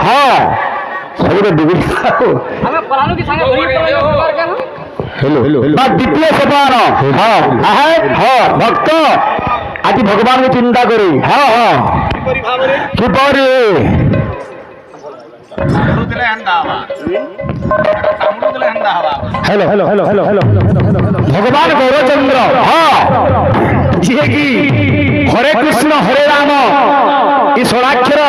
हाँ सबुठ बिगुड़ी hello hello द्वितीय सोपान हाँ हाँ भक्त आज भगवान को चिंता करी हाँ हाँ किपर hello hello hello hello hello भगवान गौरचंद्र हाँ जी की हरे कृष्ण हरे राम ये षोड़ाक्षर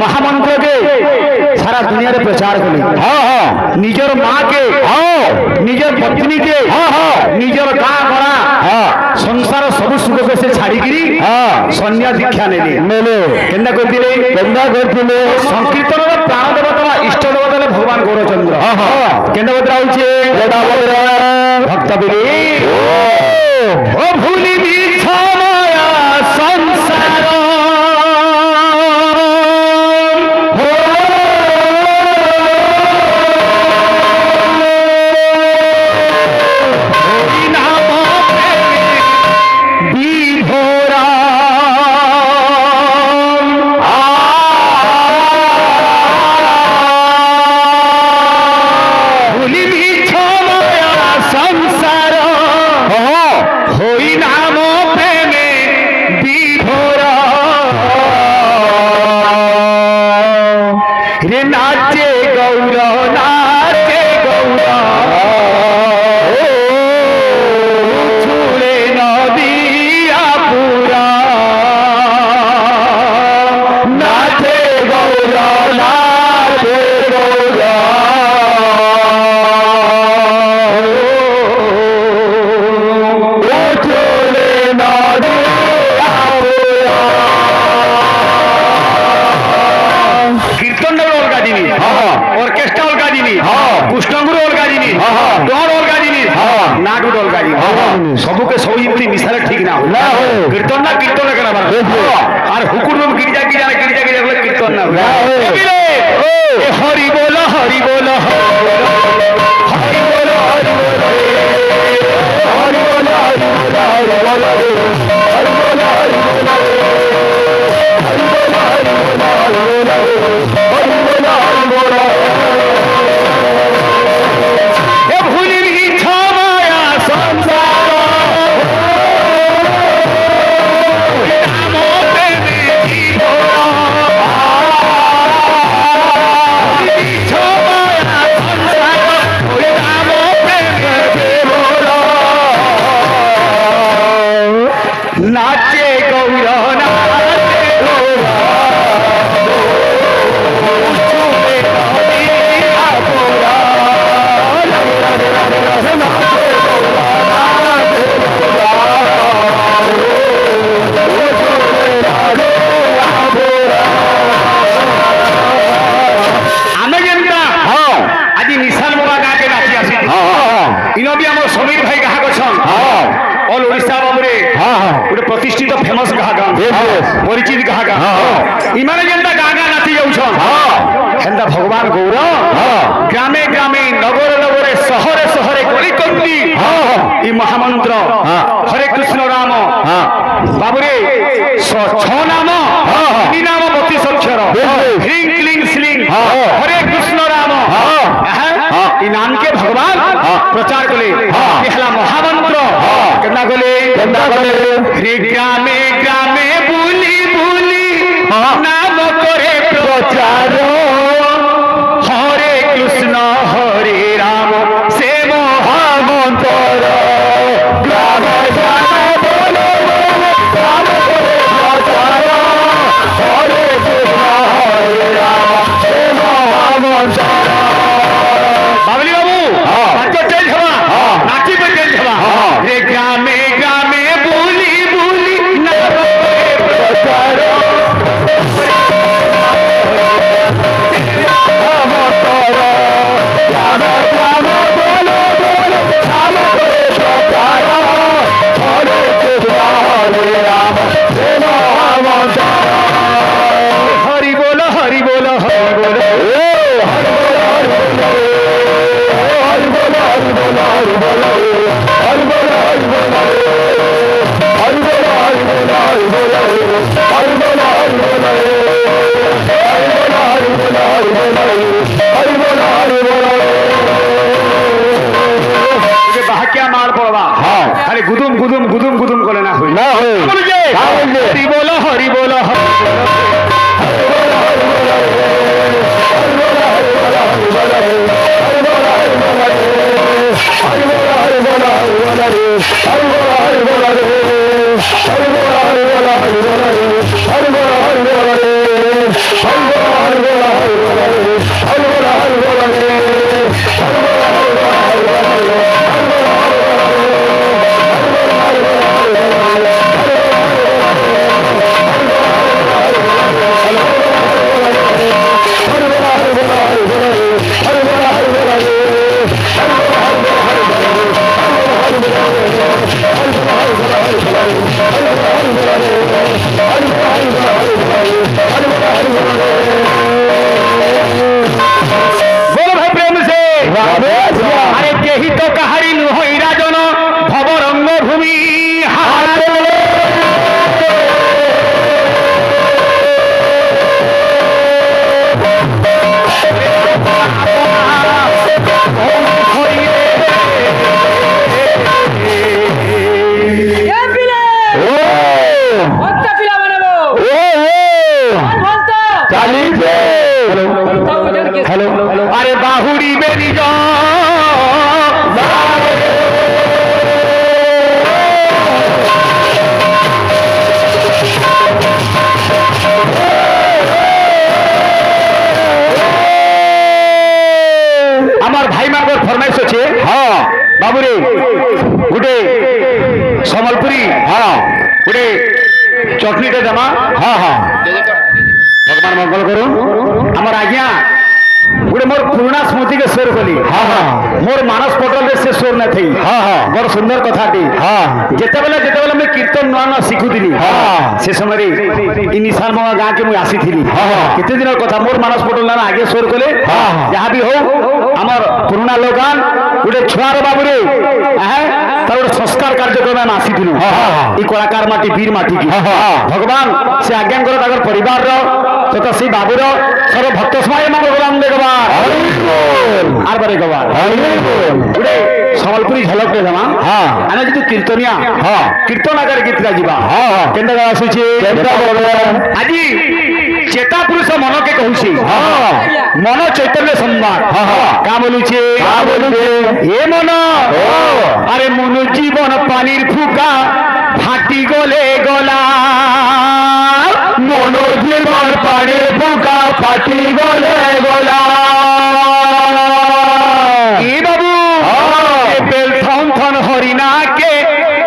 महामंत्र के सारा दुनिया रे प्रचार कले हाँ हाँ निजर माँ के हाँ निजर पत्नी के हाँ हाँ निजर गाँ गड़ा हाँ संसार सब सुख को से छाड़िकी हाँ सन्या दीक्षा नेले नेले केंदा करथिले संकीर्तन प्राण देवता इष्ट देवता भगवान गौरचंद्र हाँ हाँ केंदा बदरा होचे भक्त बिली ओ भूली भी छमाया संसार सबके सौती मिसाल ठीक ना कीर्तन ना कीर्तन और हुकुर गिरजा गिरजा गिरजा गिरजा कीर्तन ना हरि बोल हरि बोल हरि बोल हरि प्रतिष्ठित फेमस परिचित इमाने जेंता गागा नाची जाउछन हेंदा भगवान गौर ग्रामे ग्रामे नगर नगरे शहरे शहरे गली कंदी ई महामंत्र हरे कृष्ण राम बाबुरे छ नाम नी नाम 32 अक्षर ह्रीं क्लीं श्लीं हरे कृष्ण राम ई नाम के भगवान प्रचार कले कहला महामंत्र केना कले रे ग्रामे ग्रामे बुली बुली नाम करे प्रचार हरे कृष्ण हरे राम से महामंत्र ग्रामे ग्रामे बोलो नाम करे प्रचार हरे कृष्ण हरे राम से महामंत्र बाबली बाबू नाचो चल हवा नाची पे चल हवा रे ग्रामे ग्रामे बुली बुली नाम আরে গুদুম গুদুম গুদুম গুদুম করে না হই না হই হরি বল হরি বল আরে বাহুড়ি বেরি আমার ভাই মাগর ফরমাইশ আছে হ্যাঁ বাবুরে গোটে সম্বলপুরী হ্যাঁ গোটে চটনিটা দেমা হ্যাঁ হ্যাঁ ভগবান মঙ্গল করুন আমার আজ্ঞা গোটে মোর পুরোনা স্মৃতি কে সোর কলি হ্যাঁ হ্যাঁ মোর মানস পটলে সে সোর না থাই হ্যাঁ হ্যাঁ বড় সুন্দর কথাটি হ্যাঁ যেতেবেলে আমি কীর্তন নূয়া নূয়া শিখুଥିଲି হ্যাঁ সে সময় ই নিশান মঙ্গা গাঁ কে মুই আসিଥିଲି হ্যাঁ কেতে দিনের কথা মোর মানস পটল না আগে সোর কলে হ্যাঁ যাহা বি হোক আমার পুরোনা লোকান গোটে ছুয়ার বাবুরে হ্যাঁ তার গোটে সংস্কার কার্যক্রমে আমি আসিଥିଲୁ এই কଳାକାର মাটি বীর মাটি কি ভগবান সে আজ্ঞাঙ্কর তাଙ୍କର ପରିବାର তথা সেই বাবুর সর্ব ভক্ত সমাজ মঙ্গল দেখবার আর বারে গবার গোটে সম্বলপুরী ঝলকটে দেমা আমি যদি কীর্তনিয়া কীর্তন আকারে গীতটা যা কেন্দ্র আসুছে আজি চেতা পুরুষ মনকে কହୁছি মন চৈতন্য সম্বাদ কা বলুছে এ মন আরে মন জীবন পানির ফুকা ফাটি গলে গলা মন জীবন পানির ফুকা ফাটি গলে গলা এ বাবু বেল থন থন হরিনাকে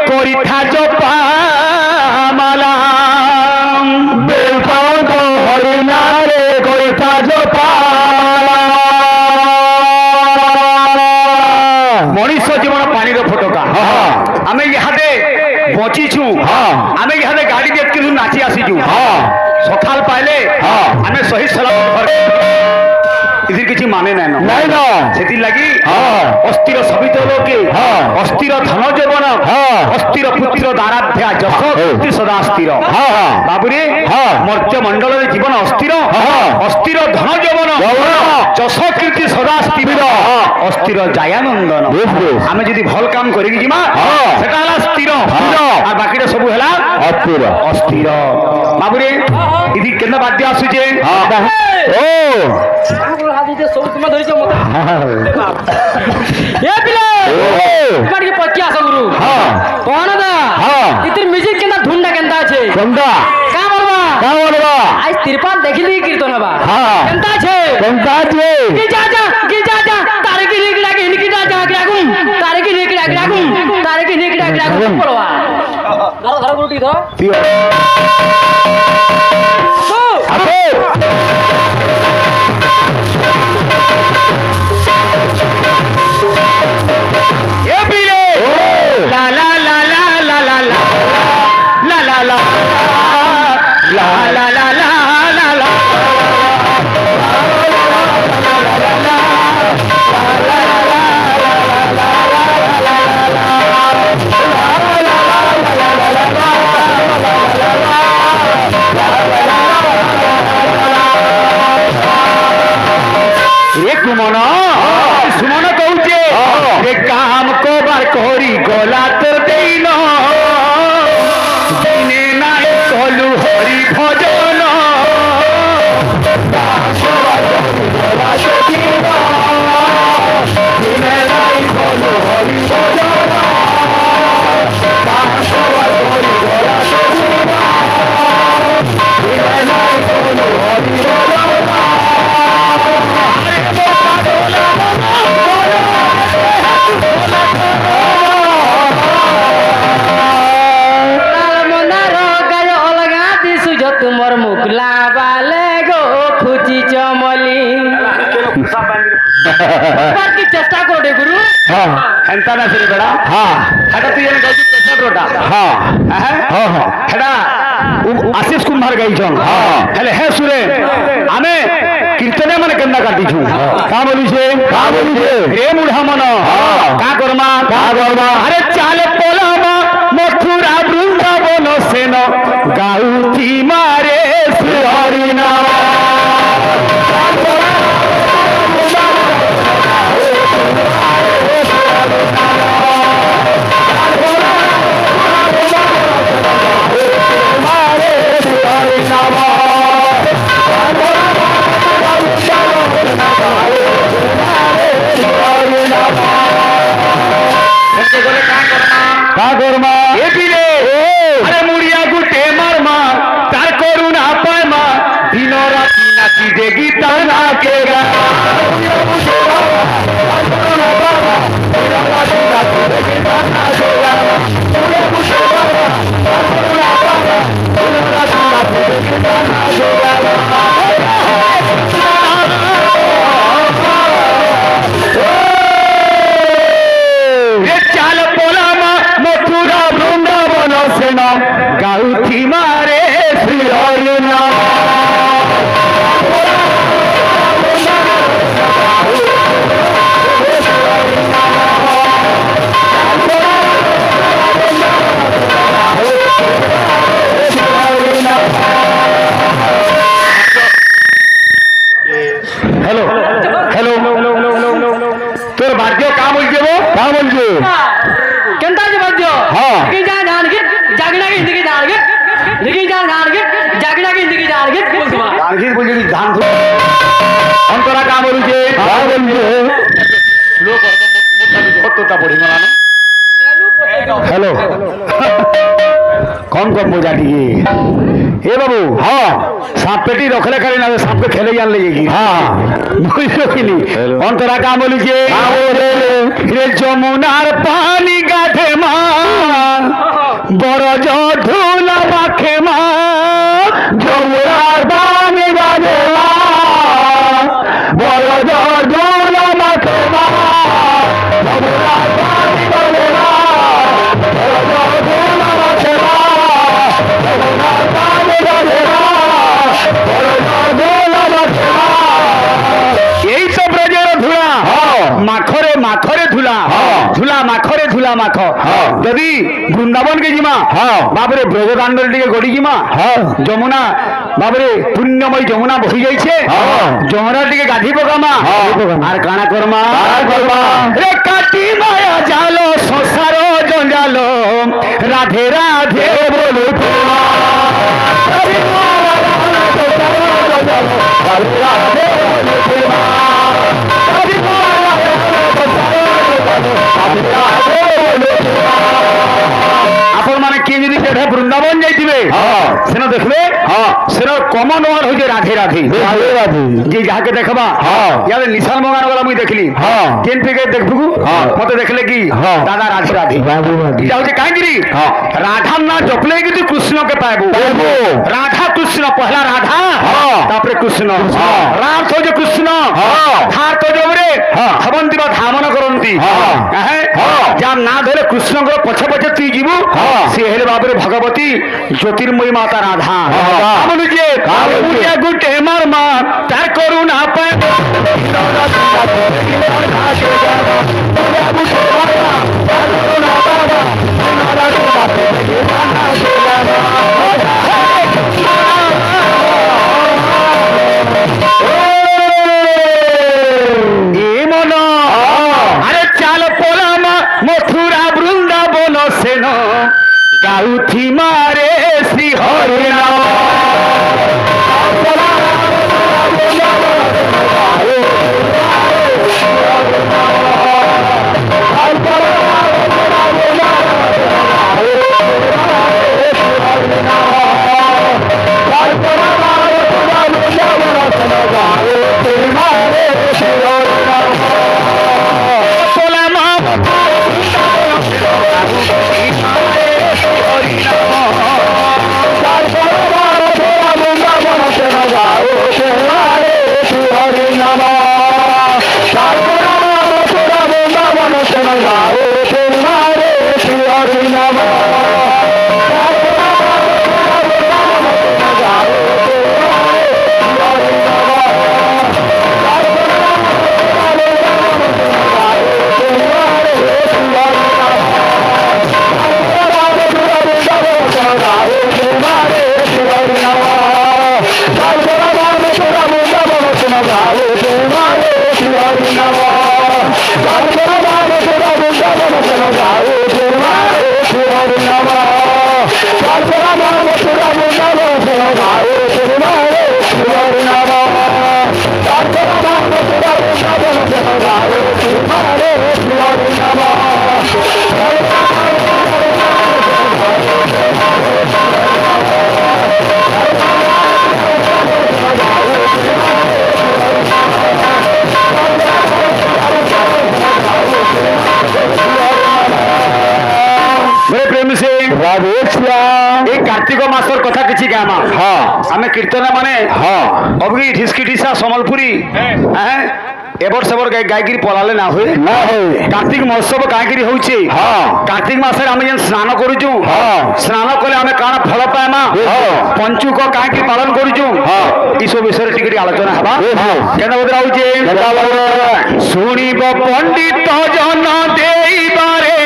করিথা জপা মালা বেল থন থন হরিনারে করিথা জপা মଣିষ জীবন পানির ফটকা আমি ইহাদে বঁচিছু আমি ইহাদে গাড়ি দেখি নাচি আসিছু সকাল পাইলে আমি সহি সালাম এদের কিছু মানে নাই না সেটি লাগি অস্থির সবিত লোকে অস্থির ধন যৌবন অস্থির পুত্র দারাধ্যা যশ কীর্তি সদা স্থির বাবুরে মর্ত্য মণ্ডলের জীবন অস্থির অস্থির ধন যৌবন যশ কীর্তি সদা স্থির অস্থির জায়ানন্দন আমি যদি ভাল কাম করি যা সেটা হল স্থির আর বাকিটা সবু হল অস্থির অস্থির বাবুরে এদি কেন বাদ্য আসুছে ও सब तुम धरी मत ए पिले तुम्हार के पक्की आसा गुरु हां कौन दा हां इतर म्यूजिक केना धुंडा केनता छे केनता का बोलबा आज तिरपाल देखिली कीर्तन बा हां केनता छे की जा तारे की निकड़ा के निकड़ा जा गिरागुम तारे की निकड़ा गिरागुम बोलवा धर गुरुटी धर तो अबे la la la la la la la la la la la la la la la हां हेंता ना से बड़ा हां हेटा तू ये गई पेशेंट रोटा हां हां हां हेटा आशीष कुमार गई छन हां हेले हे सुरे आमे कीर्तने मन केंदा काटी छु का बोली छे रे मुढ़ा मन का करमा अरे चाल पोलामा मथुरा वृंदावन सेन गाउथी मारे श्री नाम अरे मुड़िया गुटे मारमा तार करुणा पाय मा दिन राति नाची देगी ताना के चाल पोला मथुरा वृंदावन सेन गाउथी मारे श्री हरि नाम हेलो हेलो तोर बाज्यो काम बोल केंता जे बाज्यो हां की जान जान के जागना की जिंदगी जान के लिखी जान जागना की जिंदगी जान के बोल तुम गांधी बोल जी धान हम तोरा काम बोलू छे स्लो कर मोटा तो पड़ी मला हेलो कौन कौन बोझा दिए ए बाबू हाँ सांप पेटी रखले करे ना सांप के खेले जान लेगी हाँ बुझलो कि नहीं अंतरा काम बोली के रे जमुनार पानी गाधे मान बड़ जो धूला राखे मान जमुनार पानी गाधे मान बड़ जो धूला राखे मान जमुनार पानी गाधे मान बड़ जो धूला राखे यही सब रजर धुला माखरे माखरे धुला धुला माखरे धुला माख यदि वृंदावन के जिमा बाबरे ब्रजदांड टिके गड़ी जिमा जमुना बाबरे पुण्यमय जमुना बही जाइछे जमुना टिके गाधी पकामा आर काना करमा रे काटी माया जालो संसारो जंजालो राधे राधे बोलो आपण माने के जदि केठे वृंदावन जाइतिबे सेना देखबे सेना कॉमन वन होय जे राधे राधे जे जहा के देखबा याले निशान मंगान वाला मुई देखली केन पे के देखबू मते देखले की दादा राधे राधे जा होय काहे गिरी राधा ना जपले कि तू कृष्ण के पाएबू राधा कृष्ण पहला राधा तापरे कृष्ण राम तो जो कृष्ण थार तो जो रे हवंती बा धामन करंती काहे जा ना धरे कृष्ण को पछे पछे तू जीवू से हेले बाबरे भगवती ज्योतिर्मयी माता राधा बोलू जे पूजा गुटे मार मार तार करुणा पाए अरे चाल पोला मथुरा वृंदावन सेन गाउथी मारे श्री हरि नाम রাধে শ্যাম এই কার্তিক মাসর কথা কিছু গামা হ্যাঁ আমি কীর্তন মানে হ্যাঁ অবগি ঢিসকি ঢিসা সম্বলপুরি হ্যাঁ এবার সেবর গাইকিরি পলালে না হয়ে না হয়ে কার্তিক মহোৎসব গাইকিরি হচ্ছে হ্যাঁ কার্তিক মাসে আমি যেন স্নান করুছু হ্যাঁ স্নান কলে আমি কাণ ফল পাইমা পঞ্চুক গাইকিরি পালন করুছু হ্যাঁ এইসব বিষয়ে টিকে টিকে আলোচনা হবা কেন বদরা হচ্ছে শুনিব পণ্ডিত জন দেইবারে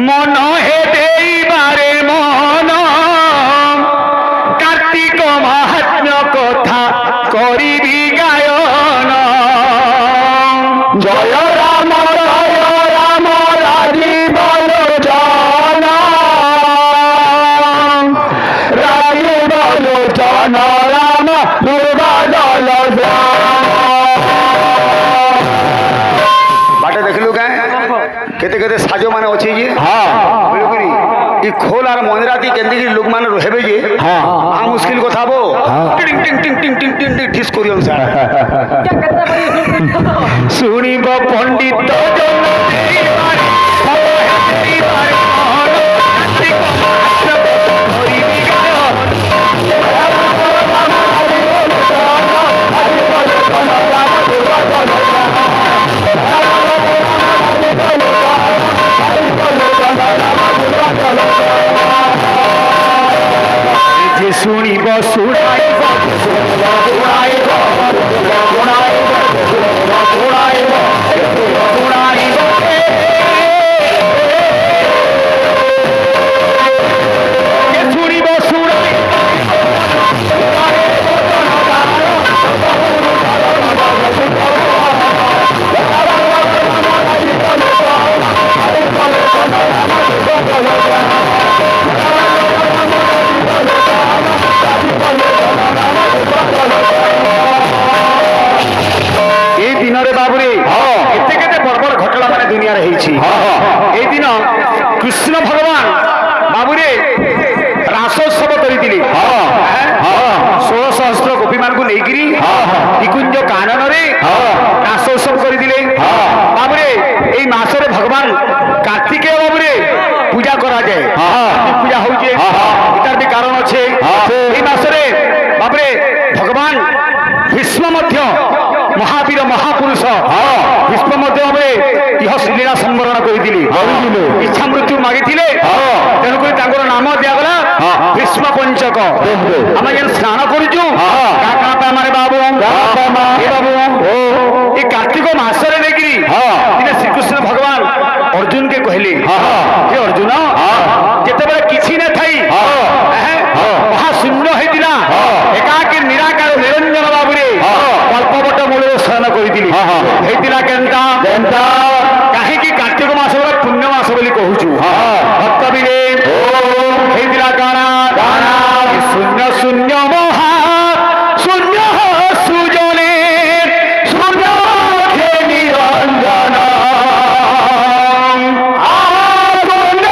মন হে দেইবারে মন কার্তিক মাহাত্ম্য কথা করিবি গায়ন জয় রাম রাজীব লোচন রাজীব লোচন রাম দুর্গাদল বাটে দেখলু গায়ে কেতে কেতে সাজো মানে অছে যে হ্যাঁ বুঝলি এই খোল আর মন্দিরাতি কেন্দ্রিক লোক মানে রহেবে যে হ্যাঁ আ মুশকিল কথা বো টিং টিং টিং টিং টিং টিং টিং ঠিস করিও স্যার শুনিব পণ্ডিত জন দেইবারে দেইবারে মন কার্তিক মাহাত্ম্য করিবি গায়ন যে শুনিব শুনাইব শুনাইব শুনাইব শুনাইব শুনাইব শুনিব শুনাইব এই দিনরে বাবুরে কেতে কেতে বড় বড় ঘটনা মানে দুনিয়ারে হয়েছি এই দিন কৃষ্ণ ভগবান বাবুরে রাসোৎসব করিলে 16 গোপী মানুষ নেইকি নিকুঞ্জ কাননরে রাসোৎসব করিলে বাবুরে এই মাসরে ভগবান কার্তিকেয় বাবুরে পূজা করা যায় পূজা হচ্ছে এটার বি কারণ আছে এই মাসরে বাবুরে ভগবান ভীষ্ম মধ্য মহাবীর মহাপুরুষ ভীষ্ম মধ্য ভাবে ইহ শ্রীলীলা সম্বরণ করে ইচ্ছা মৃত্যু মাগিলে তেণুক তাঁর নাম দিগলা ভীষ্ম পঞ্চক আমি যেন স্নান করছু মানে বাবু বাবু এই কার্তিক মাসরে দেখি দিনে শ্রীকৃষ্ণ ভগবান অর্জুন কে কহিলে হে অর্জুন যেতবে কিছু না থাই মহাশূন্য হয়েছিল একাকি নিরাকার নিরঞ্জন বাবুরে কল্পবট মূଳରେ শୟନ କରିଥିଲି ହେଇଥିଲା କେନ୍ତା କାହିଁକି କାର୍ତ୍ତିକ ମାସ ଗୋଟେ ପୁଣ୍ୟ ମାସ ବୋଲି କହୁଛୁ ଭକ୍ତ ବିରେ ହେଇଥିଲା କାଣା ଶୂନ୍ୟ ଶୂନ୍ୟ ମହା ଶୂନ୍ୟ ସୁଜନେ ଶୂନ୍ୟ ନିରଞ୍ଜନ ଶୂନ୍ୟ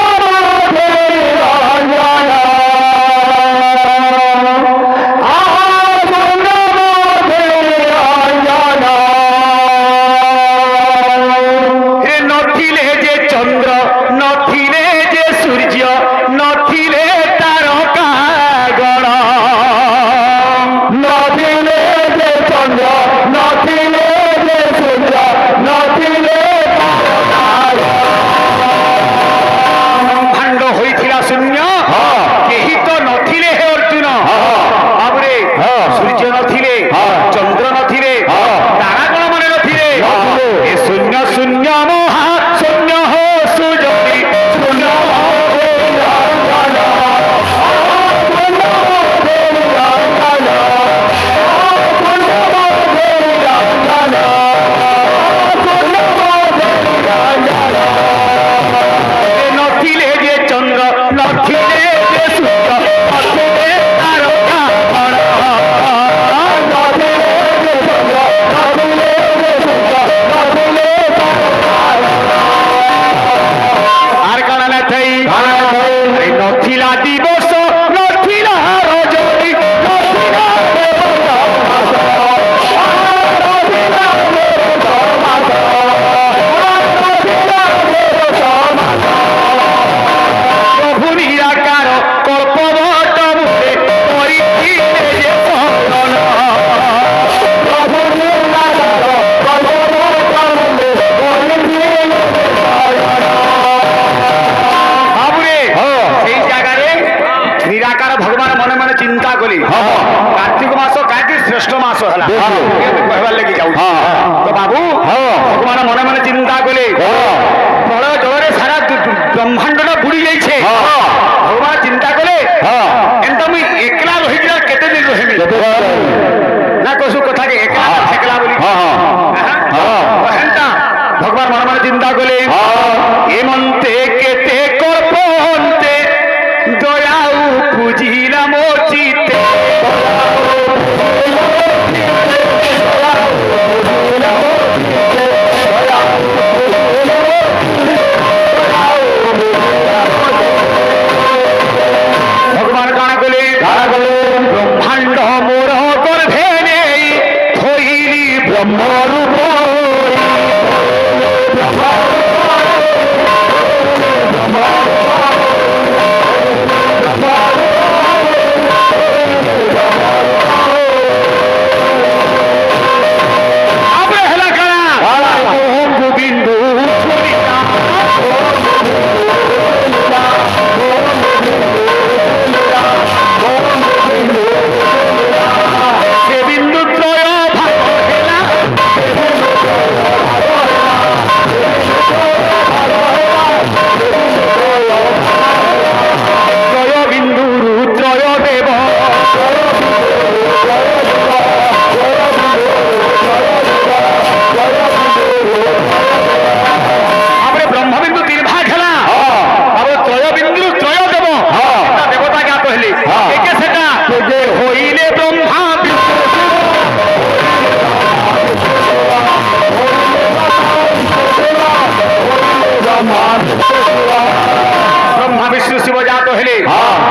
देवजात हेले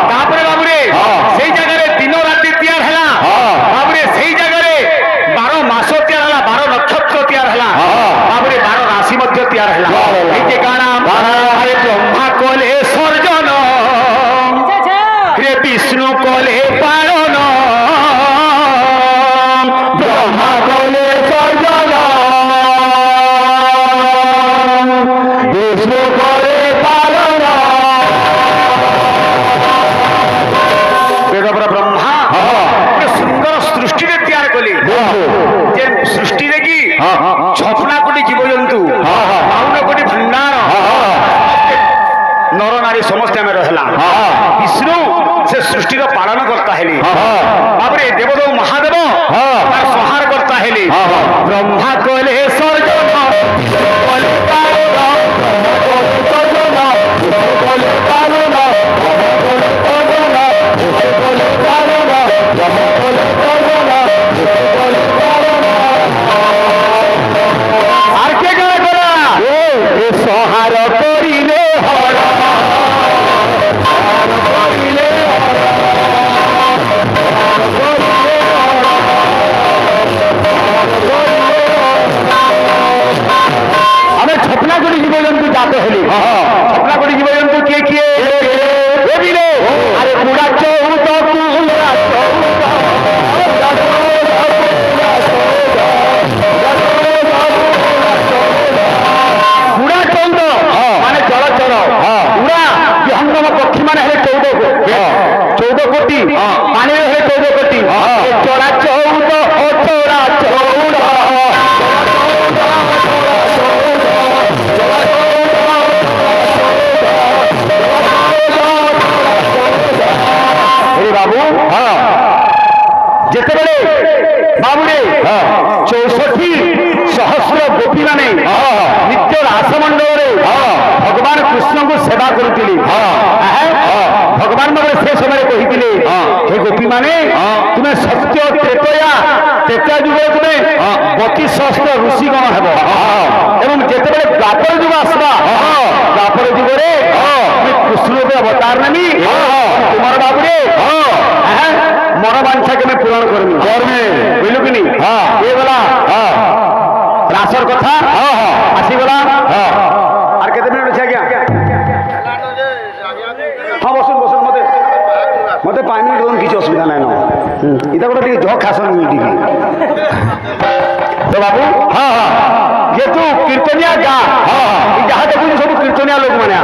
तापरे बाबुरे सेई जगह रे दिन राति तैयार हला बाबुरे सेई जगह रे 12 मास तैयार हला 12 नक्षत्र तैयार हला बाबुरे 12 राशि मध्य तैयार हला एई जे गाना अरे ब्रह्मा कोले सर्जन रे विष्णु कोले पालन ब्रह्मा कोले सर्जन विष्णु कोले पालन बेदपर ब्रह्मा गोटे सुंदर सृष्टि तैयार कले जे सृष्टि की 56 कोटी जीवजंतु 52 कोटी भंडार नर नारी समस्त आम रहा विष्णु से सृष्टि पालन करता है बाबरे देवदेव महादेव संहार करता है ब्रह्मा कोले सर्जन कोले पालन कोले पालन আর কে গায় করা এ সহার করিলে হর করিলে আমি 56 কোটি জীবজন্তু জাত হলি 56 কোটি জীবজন্তু কে কে এবিলে আরে কুড়া চৌত কুড়া কুড়া চৌদ মানে জলচর উড়া বিহঙ্গম পক্ষী মানে হলে 14 কোটি পানি হলে 14 কোটি চড়া চৌদ ও চড়া চৌদ বাবু যেতেবেলে বাবুরে 64 সহস্র গোপী মানে নিত্য রাসমণ্ডଳରେ ভগবান কৃষ্ণଙ୍କୁ সেবা କରୁଥିଲେ ভগবান মধ্যে সে সময় কহিଥିଲେ হে গোপী মানে তুমি সত্য ত্রেতা যুগে তুমি 32 সহস্র ঋষিগণ ହେବ এবং যেତେବେଳେ দ্বাপর যুগ আসবা দ্বাপর যুগরে কৃষ্ণ রূপে অবতার নেবি তোমার বাবুরে মনোবাঞ্ছা কেমে পূরণ করবি বুঝলু কি এ গলা রাসর কথা আসিগলা আর কেতে মিনিট আছে আজ্ঞা হ্যাঁ বসুন বসুন মতে 5 মিনিট দন কিছু অসুবিধা নাই না এটা গোটে টিকে জগ খাসন টিকে তো বাবু যেহেতু কীর্তনিয়া গা যাহা দেখুন সব কীর্তনিয়া লোক মানে